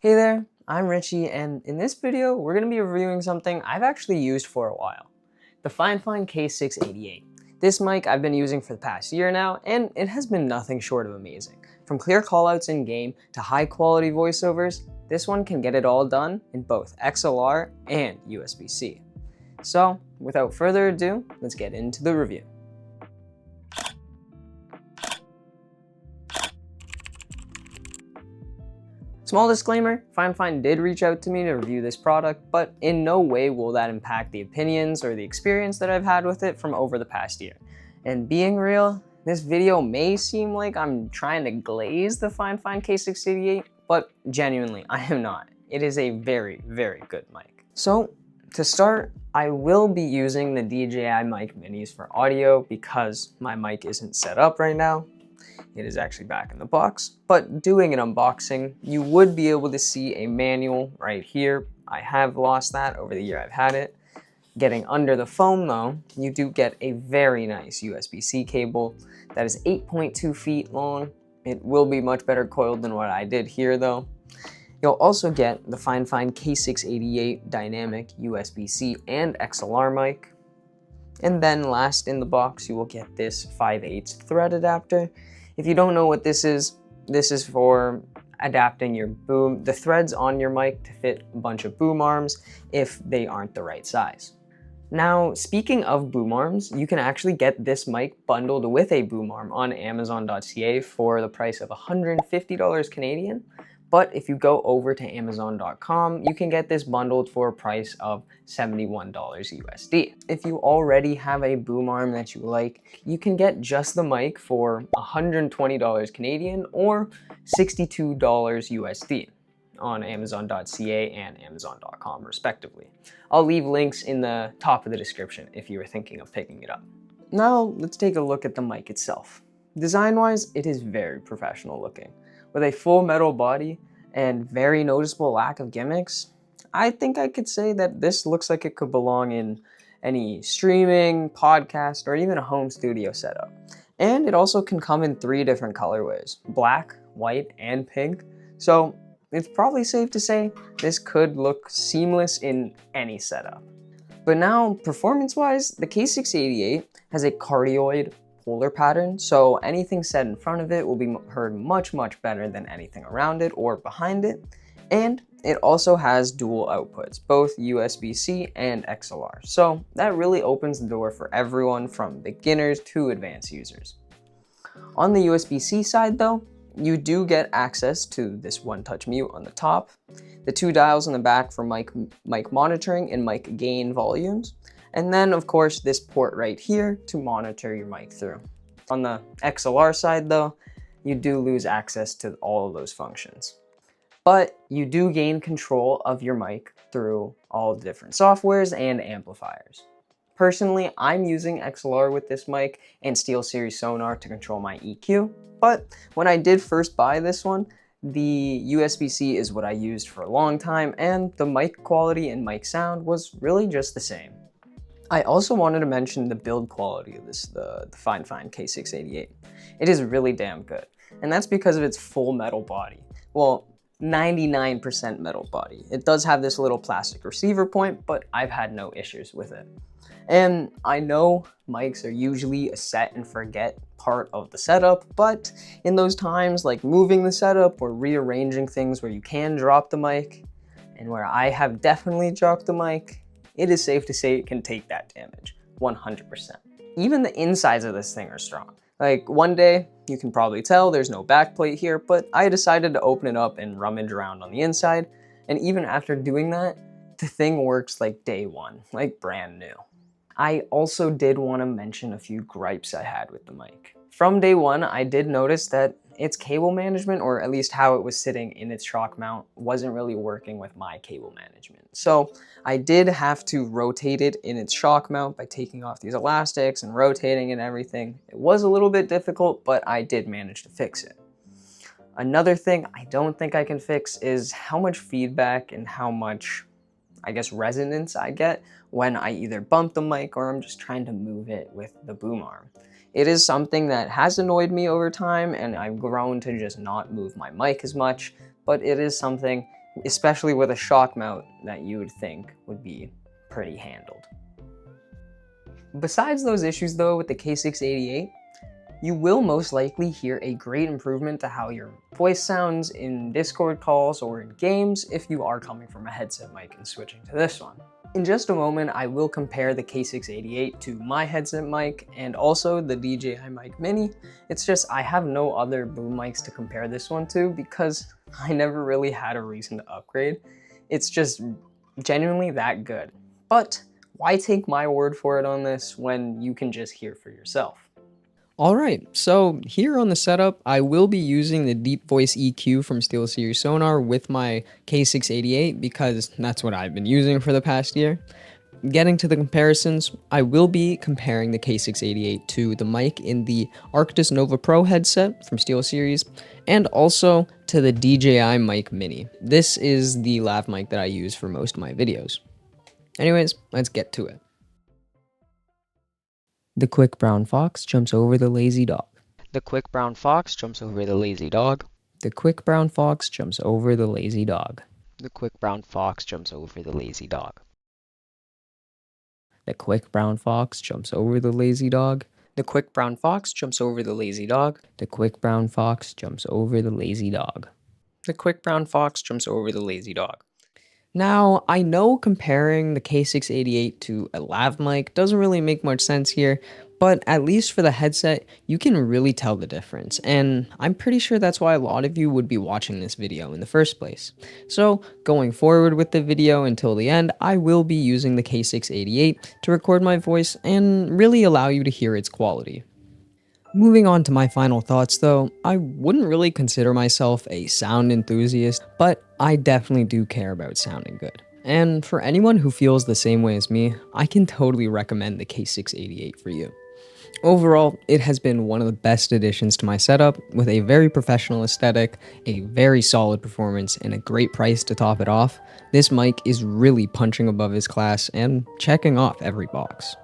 Hey there, I'm Richie, and in this video, we're going to be reviewing something I've actually used for a while. The FiFine K688. This mic I've been using for the past year now, and it has been nothing short of amazing. From clear callouts in-game to high-quality voiceovers, this one can get it all done in both XLR and USB-C. So, without further ado, let's get into the review. Small disclaimer, FiFine did reach out to me to review this product, but in no way will that impact the opinions or the experience that I've had with it from over the past year. And being real, this video may seem like I'm trying to glaze the FiFine K688, but genuinely, I am not. It is a very, very good mic. So, to start, I will be using the DJI mic minis for audio because my mic isn't set up right now. It is actually back in the box, but doing an unboxing, you would be able to see a manual right here. I have lost that over the year I've had it. Getting under the foam though, you do get a very nice USB-C cable that is 8.2 feet long. It will be much better coiled than what I did here though. You'll also get the FiFine K688 dynamic USB-C and XLR mic. And then last in the box, you will get this 5/8 thread adapter. If you don't know what this is for adapting the threads on your mic to fit a bunch of boom arms if they aren't the right size. Now, speaking of boom arms, you can actually get this mic bundled with a boom arm on Amazon.ca for the price of $150 Canadian. But if you go over to Amazon.com, you can get this bundled for a price of $71 USD. If you already have a boom arm that you like, you can get just the mic for $120 Canadian or $62 USD on Amazon.ca and Amazon.com respectively. I'll leave links in the top of the description if you were thinking of picking it up. Now let's take a look at the mic itself. Design-wise, it is very professional looking. With a full metal body and very noticeable lack of gimmicks, I think I could say that this looks like it could belong in any streaming, podcast, or even a home studio setup. And it also can come in 3 different colorways: black, white, and pink. So it's probably safe to say this could look seamless in any setup. But now, performance-wise, the K688 has a cardioid polar pattern, so anything said in front of it will be heard much better than anything around it or behind it. And it also has dual outputs, both USB-C and XLR, so that really opens the door for everyone from beginners to advanced users. On the USB-C side though, you do get access to this one-touch mute on the top, the 2 dials on the back for mic monitoring and mic gain volumes, and then of course this port right here to monitor your mic through. On the XLR side though, you do lose access to all of those functions. But you do gain control of your mic through all the different softwares and amplifiers. Personally, I'm using XLR with this mic and SteelSeries Sonar to control my EQ, but when I did first buy this one, the USB-C is what I used for a long time, and the mic quality and mic sound was really just the same. I also wanted to mention the build quality of this, the FiFine K688. It is really damn good, and that's because of its full metal body. Well, 99% metal body. It does have this little plastic receiver point, but I've had no issues with it. And I know mics are usually a set and forget part of the setup, but in those times like moving the setup or rearranging things where you can drop the mic, and where I have definitely dropped the mic, it is safe to say it can take that damage, 100%. Even the insides of this thing are strong. Like one day, you can probably tell there's no backplate here, but I decided to open it up and rummage around on the inside, and even after doing that, the thing works like day one, like brand new. I also did want to mention a few gripes I had with the mic. From day one, I did notice that its cable management, or at least how it was sitting in its shock mount, wasn't really working with my cable management. So I did have to rotate it in its shock mount by taking off these elastics and rotating and everything. It was a little bit difficult, but I did manage to fix it. Another thing I don't think I can fix is how much feedback and how much, I guess, resonance I get when I either bump the mic or I'm just trying to move it with the boom arm. It is something that has annoyed me over time, and I've grown to just not move my mic as much, but it is something especially with a shock mount that you would think would be pretty handled. Besides those issues though with the K688, you will most likely hear a great improvement to how your voice sounds in Discord calls or in games if you are coming from a headset mic and switching to this one. In just a moment, I will compare the K688 to my headset mic and also the DJI Mic Mini. It's just I have no other boom mics to compare this one to because I never really had a reason to upgrade. It's just genuinely that good. But why take my word for it on this when you can just hear for yourself? Alright, so here on the setup, I will be using the Deep Voice EQ from SteelSeries Sonar with my K688 because that's what I've been using for the past year. Getting to the comparisons, I will be comparing the K688 to the mic in the Arctis Nova Pro headset from SteelSeries and also to the DJI Mic Mini. This is the lav mic that I use for most of my videos. Anyways, let's get to it. The quick brown fox jumps over the lazy dog. The quick brown fox jumps over the lazy dog. The quick brown fox jumps over the lazy dog. The quick brown fox jumps over the lazy dog. The quick brown fox jumps over the lazy dog. The quick brown fox jumps over the lazy dog. The quick brown fox jumps over the lazy dog. The quick brown fox jumps over the lazy dog. Now, I know comparing the K688 to a lav mic doesn't really make much sense here, but at least for the headset, you can really tell the difference, and I'm pretty sure that's why a lot of you would be watching this video in the first place. So, going forward with the video until the end, I will be using the K688 to record my voice and really allow you to hear its quality. Moving on to my final thoughts though, I wouldn't really consider myself a sound enthusiast, but I definitely do care about sounding good. And for anyone who feels the same way as me, I can totally recommend the K688 for you. Overall, it has been one of the best additions to my setup, with a very professional aesthetic, a very solid performance, and a great price to top it off. This mic is really punching above its class and checking off every box.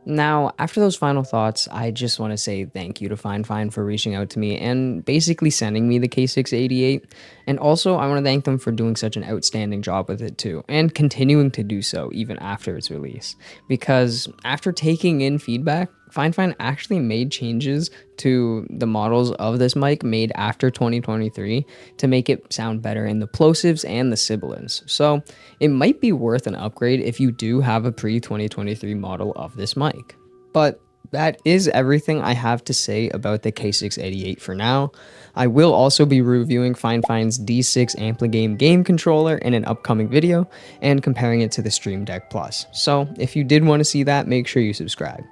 Now, after those final thoughts, I just want to say thank you to FiFine for reaching out to me and basically sending me the K688. And also, I want to thank them for doing such an outstanding job with it too, and continuing to do so even after its release. Because after taking in feedback, FiFine actually made changes to the models of this mic made after 2023 to make it sound better in the plosives and the sibilants. So it might be worth an upgrade if you do have a pre-2023 model of this mic. But that is everything I have to say about the K688 for now. I will also be reviewing FiFine's D6 Ampligame game controller in an upcoming video and comparing it to the Stream Deck Plus. So if you did want to see that, make sure you subscribe.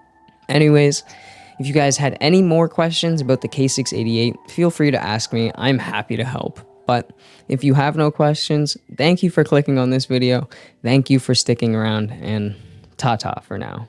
Anyways, if you guys had any more questions about the K688, feel free to ask me. I'm happy to help. But if you have no questions, thank you for clicking on this video. Thank you for sticking around, and ta-ta for now.